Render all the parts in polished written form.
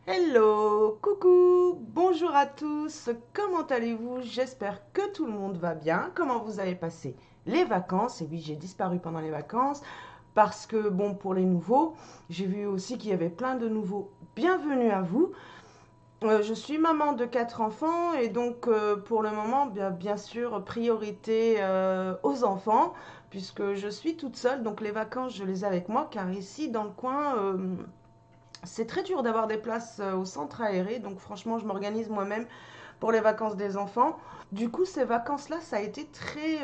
Hello, coucou, bonjour à tous, comment allez-vous? J'espère que tout le monde va bien. Comment vous avez passé les vacances? Et oui, j'ai disparu pendant les vacances parce que, bon, pour les nouveaux, j'ai vu aussi qu'il y avait plein de nouveaux. Bienvenue à vous. Je suis maman de 4 enfants et donc pour le moment, bien sûr, priorité aux enfants puisque je suis toute seule. Donc les vacances, je les ai avec moi car ici, dans le coin, c'est très dur d'avoir des places au centre aéré, donc franchement, je m'organise moi-même pour les vacances des enfants. Du coup, ces vacances-là, ça a été très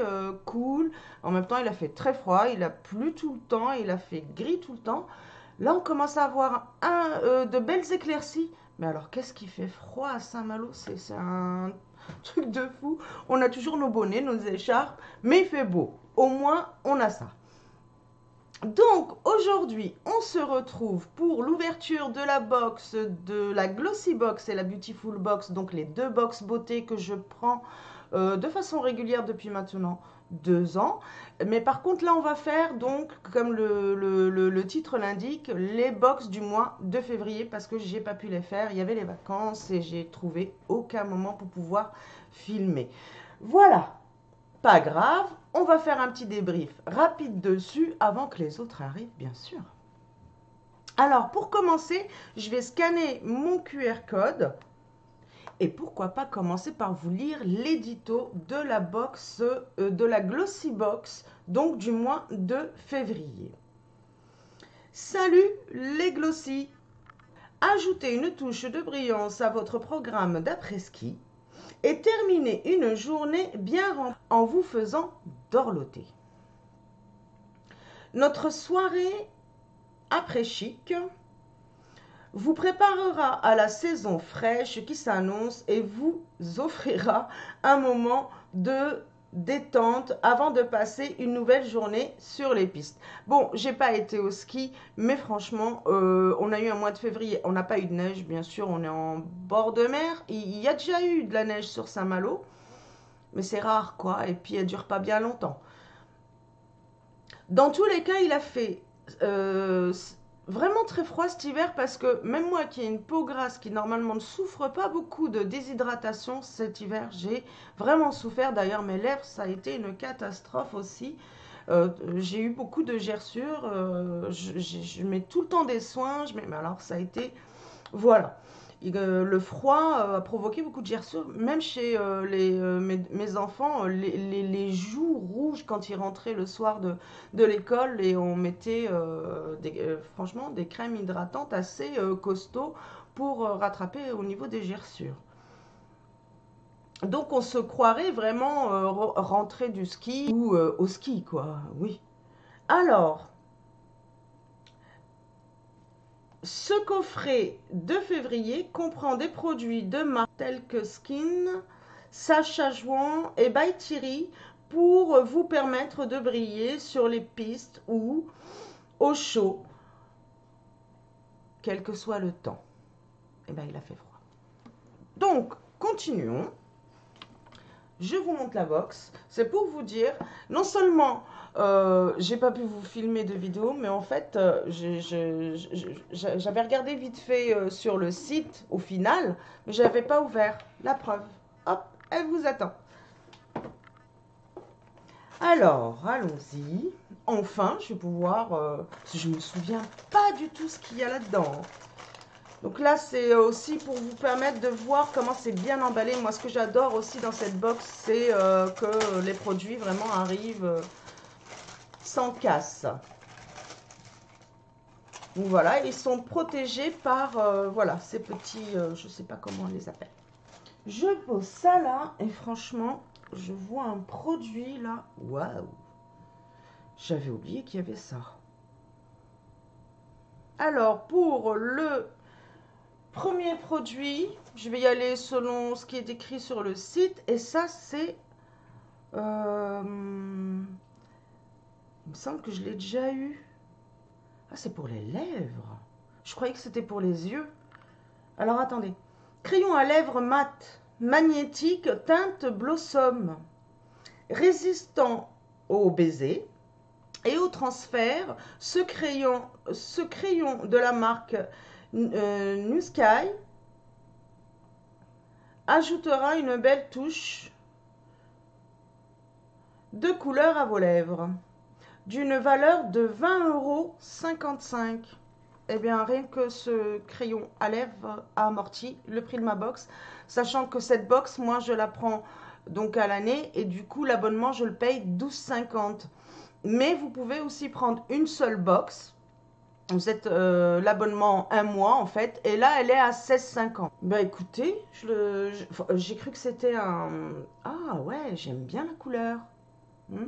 cool. En même temps, il a fait très froid, il a plu tout le temps, il a fait gris tout le temps. Là, on commence à avoir de belles éclaircies. Mais alors, qu'est-ce qui fait froid à Saint-Malo? C'est un truc de fou. On a toujours nos bonnets, nos écharpes, mais il fait beau. Au moins, on a ça. Donc aujourd'hui, on se retrouve pour l'ouverture de la box, de la Glossy Box et la Beautiful Box, donc les deux box beauté que je prends de façon régulière depuis maintenant 2 ans. Mais par contre là, on va faire donc, comme le titre l'indique, les box du mois de février parce que j'ai pas pu les faire. Il y avait les vacances et j'ai trouvé aucun moment pour pouvoir filmer. Voilà. Pas grave, on va faire un petit débrief rapide dessus avant que les autres arrivent, bien sûr. Alors, pour commencer, je vais scanner mon QR code et pourquoi pas commencer par vous lire l'édito de la box, de la Glossy Box, donc du mois de février. Salut les Glossy! Ajoutez une touche de brillance à votre programme d'après-ski et terminez une journée bien remplie en vous faisant dorloter. Notre soirée après-chic vous préparera à la saison fraîche qui s'annonce et vous offrira un moment de détente avant de passer une nouvelle journée sur les pistes. Bon, j'ai pas été au ski, mais franchement, on a eu un mois de février. On n'a pas eu de neige, bien sûr, on est en bord de mer. Il y a déjà eu de la neige sur Saint-Malo, mais c'est rare, quoi. Et puis, elle dure pas bien longtemps. Dans tous les cas, il a fait vraiment très froid cet hiver parce que même moi qui ai une peau grasse qui normalement ne souffre pas beaucoup de déshydratation, cet hiver j'ai vraiment souffert. D'ailleurs mes lèvres ça a été une catastrophe aussi. J'ai eu beaucoup de gerçures, je mets tout le temps des soins, mais alors ça a été voilà. Le froid a provoqué beaucoup de gerçures, même chez mes enfants, les joues rouges quand ils rentraient le soir de l'école et on mettait franchement des crèmes hydratantes assez costauds pour rattraper au niveau des gerçures. Donc on se croirait vraiment rentré du ski ou au ski, quoi, oui. Alors, ce coffret de février comprend des produits de marques tels que Skin, Sacha Jouan et By Thierry pour vous permettre de briller sur les pistes ou au chaud, quel que soit le temps. Eh bien, il a fait froid. Donc, continuons. Je vous montre la box. C'est pour vous dire, non seulement j'ai pas pu vous filmer de vidéo, mais en fait, j'avais regardé vite fait sur le site au final, mais j'avais pas ouvert. La preuve. Hop, elle vous attend. Alors, allons-y. Enfin, je vais pouvoir. Je me souviens pas du tout ce qu'il y a là-dedans. Donc là, c'est aussi pour vous permettre de voir comment c'est bien emballé. Moi, ce que j'adore aussi dans cette box, c'est que les produits vraiment arrivent sans casse. Donc voilà, ils sont protégés par voilà, ces petits, je ne sais pas comment on les appelle. Je pose ça là et franchement, je vois un produit là. Waouh! J'avais oublié qu'il y avait ça. Alors, pour le premier produit, je vais y aller selon ce qui est écrit sur le site. Et ça, c'est... il me semble que je l'ai déjà eu. Ah, c'est pour les lèvres. Je croyais que c'était pour les yeux. Alors, attendez. Crayon à lèvres mat, magnétique, teinte Blossom. Résistant au baiser et au transfert. Ce crayon de la marque New Sky ajoutera une belle touche de couleur à vos lèvres d'une valeur de 20,55 €. Eh bien, rien que ce crayon à lèvres a amorti le prix de ma box, sachant que cette box, moi, je la prends donc à l'année et du coup, l'abonnement, je le paye 12,50 €. Mais vous pouvez aussi prendre une seule box. Vous êtes l'abonnement un mois en fait, et là elle est à 16,50 €. Bah écoutez, j'ai cru que c'était un... Ah ouais, j'aime bien la couleur. Hmm,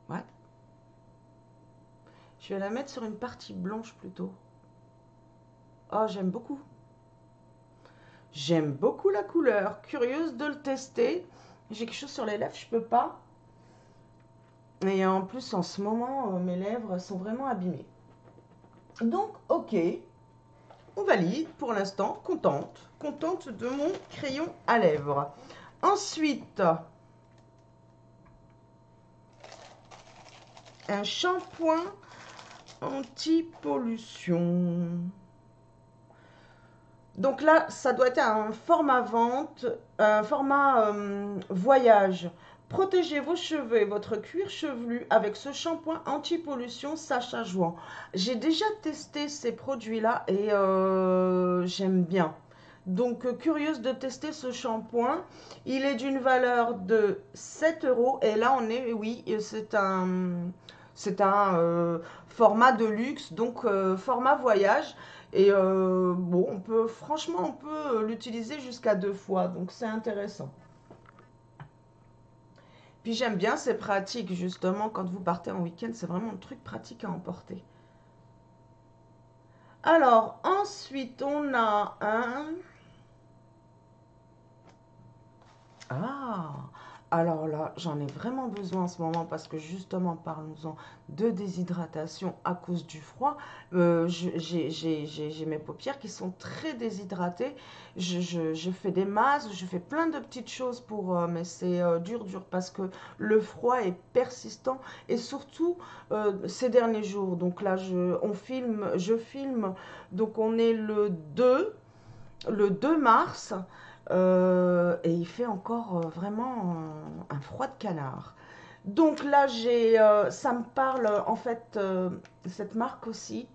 ouais. Je vais la mettre sur une partie blanche plutôt. Oh, j'aime beaucoup. J'aime beaucoup la couleur. Curieuse de le tester. J'ai quelque chose sur les lèvres, je peux pas. Et en plus, en ce moment, mes lèvres sont vraiment abîmées. Donc, ok, on valide pour l'instant. Contente. Contente de mon crayon à lèvres. Ensuite, un shampoing anti-pollution. Donc là, ça doit être un format vente, un format voyage. Protégez vos cheveux et votre cuir chevelu avec ce shampoing anti-pollution Sacha Jouan. J'ai déjà testé ces produits-là et j'aime bien. Donc, curieuse de tester ce shampoing. Il est d'une valeur de 7 € et là, on est, oui, c'est un format de luxe, donc format voyage. Et bon, franchement, on peut l'utiliser jusqu'à 2 fois, donc c'est intéressant. Puis j'aime bien, c'est pratique, justement, quand vous partez en week-end, c'est vraiment un truc pratique à emporter. Alors, ensuite, on a un... Ah, alors là, j'en ai vraiment besoin en ce moment parce que justement, parlons-en de déshydratation à cause du froid. J'ai mes paupières qui sont très déshydratées. Je fais des masses, je fais plein de petites choses pour, mais c'est dur parce que le froid est persistant et surtout ces derniers jours. Donc là, je filme, donc on est le 2 mars. Et il fait encore vraiment un froid de canard. Donc là, ça me parle en fait, cette marque aussi.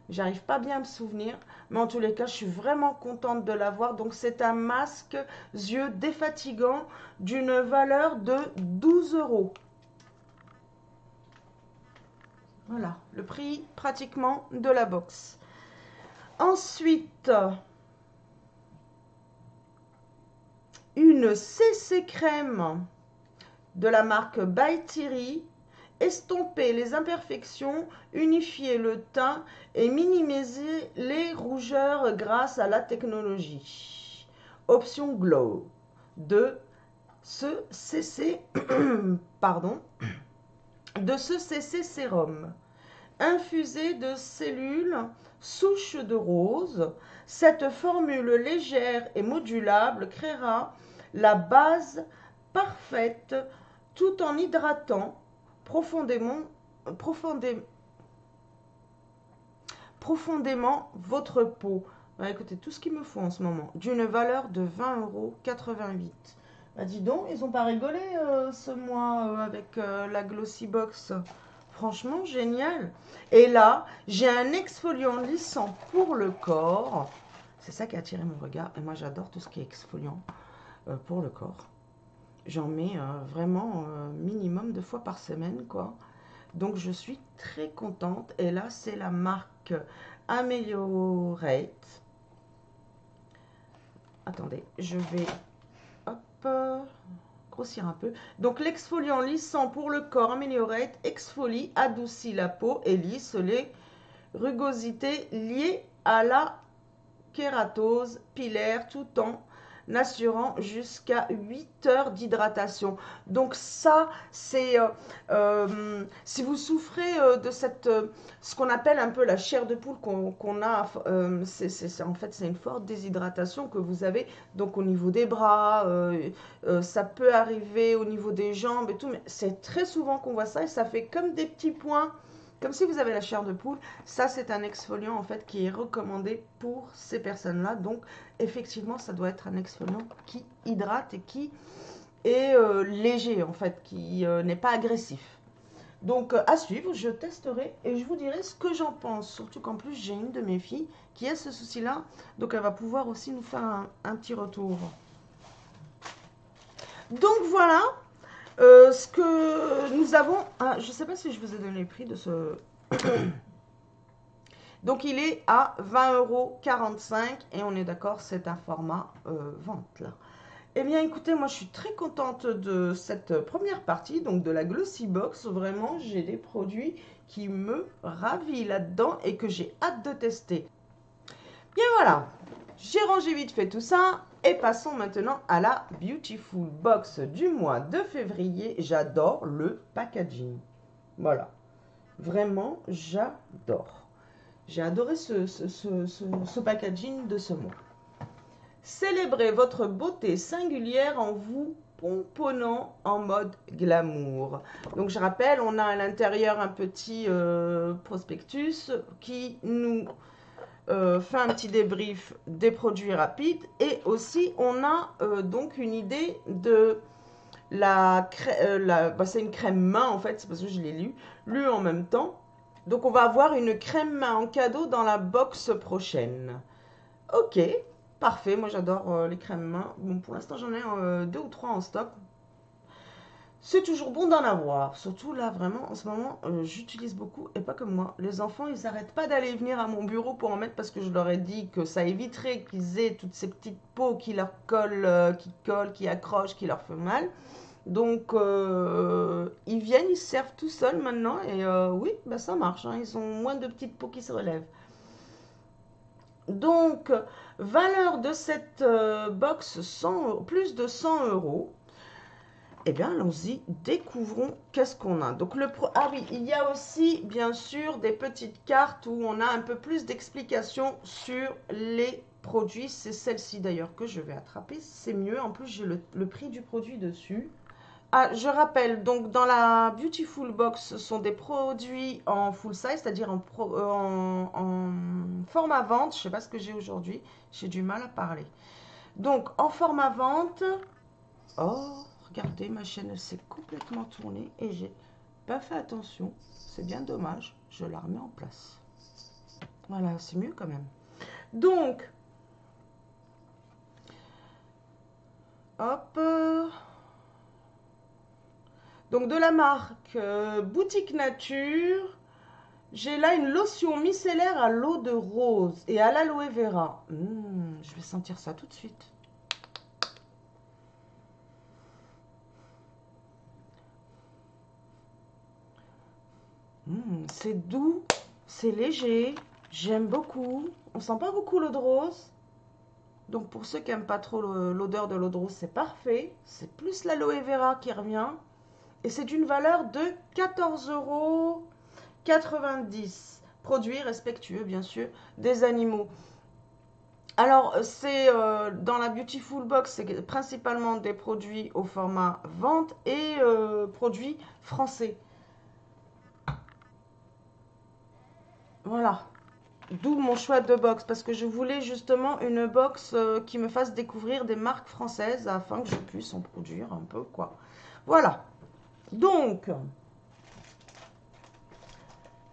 J'arrive pas bien à me souvenir, mais en tous les cas, je suis vraiment contente de l'avoir. Donc c'est un masque yeux défatigant d'une valeur de 12 €. Voilà, le prix pratiquement de la box. Ensuite, une CC crème de la marque By Thierry, estomper les imperfections, unifier le teint et minimiser les rougeurs grâce à la technologie. Option Glow de ce CC pardon, de ce CC sérum. Infusé de cellules souches de rose, cette formule légère et modulable créera la base parfaite tout en hydratant profondément votre peau. Bah, écoutez, tout ce qu'il me faut en ce moment, d'une valeur de 20,88 €. Bah, dis donc, ils n'ont pas rigolé ce mois avec la Glossy Box. Franchement, génial. Et là, j'ai un exfoliant lissant pour le corps. C'est ça qui a attiré mon regard. Et moi, j'adore tout ce qui est exfoliant pour le corps. J'en mets vraiment minimum 2 fois par semaine, quoi. Donc, je suis très contente. Et là, c'est la marque Ameliorate. Attendez, je vais... Hop, grossir un peu. Donc, l'exfoliant lissant pour le corps Ameliorate exfolie, adoucit la peau et lisse les rugosités liées à la kératose pilaire tout en assurant jusqu'à 8 heures d'hydratation. Donc ça, c'est si vous souffrez de ce qu'on appelle un peu la chair de poule qu'on a, en fait c'est une forte déshydratation que vous avez donc au niveau des bras, ça peut arriver au niveau des jambes et tout, mais c'est très souvent qu'on voit ça et ça fait comme des petits points Comme si vous avez la chair de poule, ça c'est un exfoliant en fait qui est recommandé pour ces personnes-là. Donc effectivement, ça doit être un exfoliant qui hydrate et qui est léger en fait, qui n'est pas agressif. Donc à suivre, je testerai et je vous dirai ce que j'en pense. Surtout qu'en plus j'ai une de mes filles qui a ce souci-là, donc elle va pouvoir aussi nous faire un petit retour. Donc voilà, ce que nous avons, je ne sais pas si je vous ai donné le prix de ce... Donc il est à 20,45 € et on est d'accord, c'est un format vente là. Eh bien écoutez, moi je suis très contente de cette première partie, donc de la Glossy Box. Vraiment, j'ai des produits qui me ravissent là-dedans et que j'ai hâte de tester. Bien voilà, j'ai rangé vite fait tout ça et passons maintenant à la Beautiful Box du mois de février. J'adore le packaging. Voilà, vraiment j'adore. J'ai adoré ce packaging de ce mois. Célébrez votre beauté singulière en vous pomponnant en mode glamour. Donc je rappelle, on a à l'intérieur un petit prospectus qui nous fait un petit débrief des produits rapides. Et aussi, on a donc une idée de c'est une crème main en fait, c'est parce que je l'ai lu en même temps. Donc on va avoir une crème main en cadeau dans la box prochaine. Ok, parfait, moi j'adore les crèmes main. Bon, pour l'instant j'en ai 2 ou 3 en stock. C'est toujours bon d'en avoir. Surtout là, vraiment, en ce moment, j'utilise beaucoup et pas comme moi. Les enfants, ils n'arrêtent pas d'aller venir à mon bureau pour en mettre parce que je leur ai dit que ça éviterait qu'ils aient toutes ces petites peaux qui leur collent, qui accrochent, qui leur font mal. Donc, ils viennent, ils se servent tout seuls maintenant et oui, bah, ça marche. Hein, ils ont moins de petites peaux qui se relèvent. Donc, valeur de cette box, plus de 100 €. Eh bien, allons-y, découvrons qu'est-ce qu'on a. Donc, ah oui, il y a aussi, bien sûr, des petites cartes où on a un peu plus d'explications sur les produits. C'est celle-ci d'ailleurs que je vais attraper, c'est mieux. En plus, j'ai le prix du produit dessus. Ah, je rappelle, donc dans la Beautiful Box, ce sont des produits en full size, c'est-à-dire en format vente. Je ne sais pas ce que j'ai aujourd'hui, j'ai du mal à parler. Donc, en format vente, oh, regardez, ma chaîne s'est complètement tournée et j'ai pas fait attention. C'est bien dommage, je la remets en place. Voilà, c'est mieux quand même. Donc, hop... Donc de la marque Boutique Nature, j'ai là une lotion micellaire à l'eau de rose et à l'aloe vera. Je vais sentir ça tout de suite. C'est doux, c'est léger, j'aime beaucoup. On sent pas beaucoup l'eau de rose. Donc pour ceux qui n'aiment pas trop l'odeur de l'eau de rose, c'est parfait. C'est plus l'aloe vera qui revient. Et c'est d'une valeur de 14,90 €. Produits respectueux, bien sûr, des animaux. Alors, c'est dans la Beautiful Box, c'est principalement des produits au format vente et produits français. Voilà. D'où mon choix de box, parce que je voulais justement une box qui me fasse découvrir des marques françaises afin que je puisse en produire un peu, quoi. Voilà. Donc,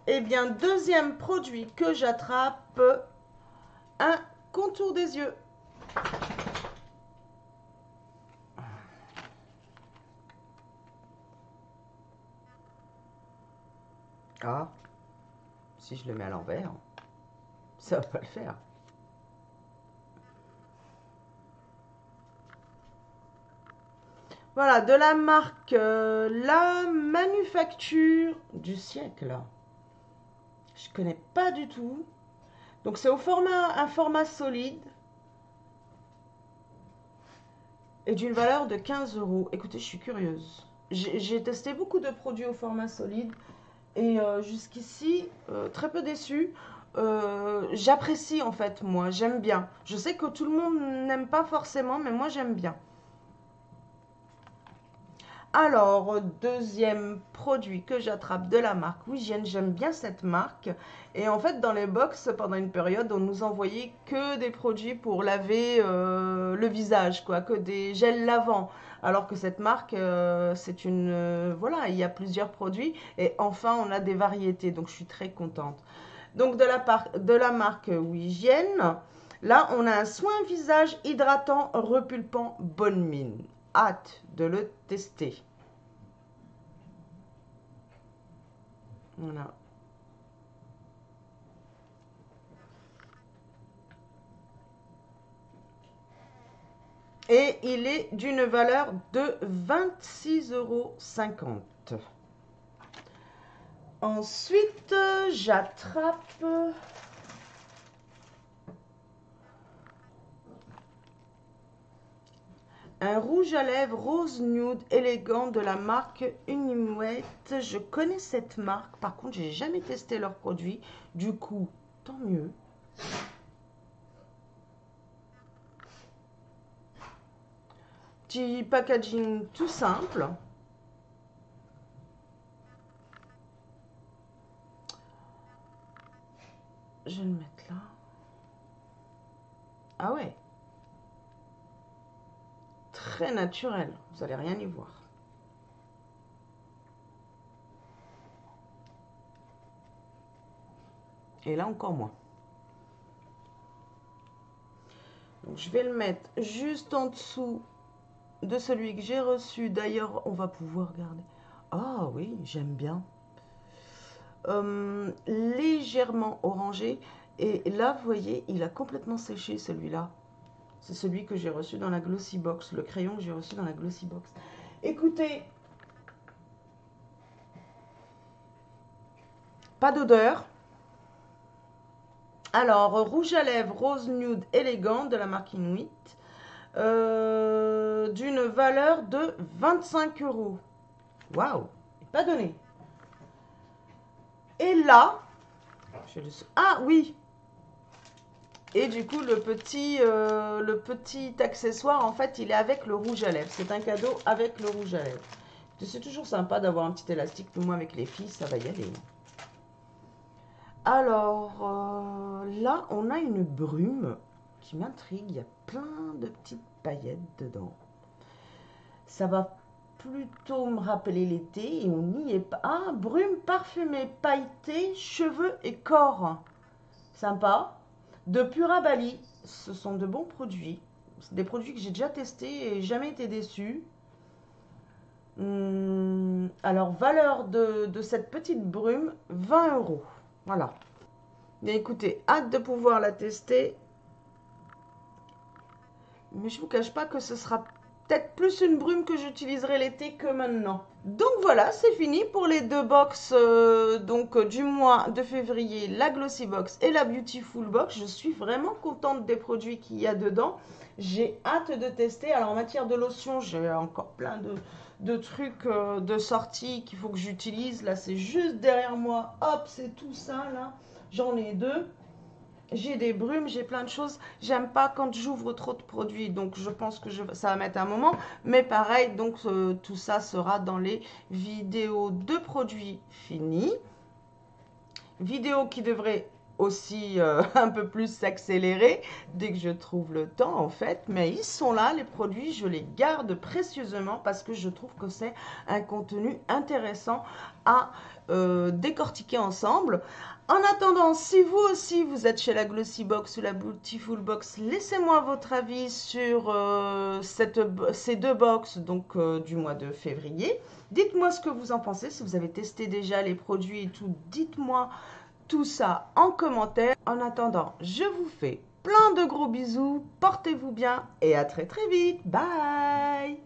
eh bien, deuxième produit que j'attrape, un contour des yeux. Ah, si je le mets à l'envers, ça va pas le faire. Voilà, de la marque La Manufacture du siècle. Je connais pas du tout. Donc c'est un format solide et d'une valeur de 15 €. Écoutez, je suis curieuse. J'ai testé beaucoup de produits au format solide et jusqu'ici, très peu déçue. J'apprécie en fait, moi, j'aime bien. Je sais que tout le monde n'aime pas forcément, mais moi j'aime bien. Alors, deuxième produit que j'attrape de la marque Wygiène, j'aime bien cette marque. Et en fait, dans les box, pendant une période, on nous envoyait que des produits pour laver le visage, quoi, que des gels lavants. Alors que cette marque, c'est une... voilà, il y a plusieurs produits. Et enfin, on a des variétés, donc je suis très contente. Donc, de la marque Wygiène, là, on a un soin visage hydratant, repulpant, bonne mine. Hâte de le tester. Voilà. Et il est d'une valeur de 26,50 €. Ensuite, j'attrape un rouge à lèvres rose nude élégant de la marque Unimouette. Je connais cette marque, par contre, j'ai jamais testé leurs produits. Du coup, tant mieux. Petit packaging tout simple. Je vais le mettre là. Ah ouais. Très naturel. Vous n'allez rien y voir. Et là encore moins. Donc, je vais le mettre juste en dessous de celui que j'ai reçu. D'ailleurs, on va pouvoir regarder. Ah oui, j'aime bien. Légèrement orangé. Et là, vous voyez, il a complètement séché celui-là. C'est celui que j'ai reçu dans la Glossy Box. Le crayon que j'ai reçu dans la Glossy Box. Écoutez, pas d'odeur. Alors, rouge à lèvres rose nude élégant de la marque Inuit. D'une valeur de 25 €. Waouh, pas donné. Et là, ah oui. Et du coup, le petit accessoire, en fait, il est avec le rouge à lèvres. C'est un cadeau avec le rouge à lèvres. C'est toujours sympa d'avoir un petit élastique. Pour moi, avec les filles, ça va y aller. Alors, là, on a une brume qui m'intrigue. Il y a plein de petites paillettes dedans. Ça va plutôt me rappeler l'été et on n'y est pas. Ah, brume parfumée, pailletée, cheveux et corps. Sympa. De Pura Bali, ce sont de bons produits. C'est des produits que j'ai déjà testés et jamais été déçu. Alors, valeur de cette petite brume, 20 €. Voilà. Mais écoutez, hâte de pouvoir la tester. Mais je ne vous cache pas que ce sera peut-être plus une brume que j'utiliserai l'été que maintenant. Donc voilà, c'est fini pour les deux box du mois de février, la Glossy Box et la Beautiful Box. Je suis vraiment contente des produits qu'il y a dedans. J'ai hâte de tester. Alors en matière de lotion, j'ai encore plein de trucs de sortie qu'il faut que j'utilise. Là, c'est juste derrière moi. Hop, c'est tout ça là. J'en ai deux. J'ai des brumes, j'ai plein de choses. J'aime pas quand j'ouvre trop de produits, donc je pense que ça va mettre un moment. Mais pareil, donc tout ça sera dans les vidéos de produits finis. Vidéos qui devraient aussi un peu plus s'accélérer dès que je trouve le temps en fait. Mais ils sont là, les produits, je les garde précieusement parce que je trouve que c'est un contenu intéressant à décortiquer ensemble. En attendant, si vous aussi vous êtes chez la Glossy Box ou la Beautiful Box, laissez-moi votre avis sur ces deux box du mois de février. Dites-moi ce que vous en pensez, si vous avez testé déjà les produits et tout, dites-moi tout ça en commentaire. En attendant, je vous fais plein de gros bisous, portez-vous bien et à très très vite. Bye!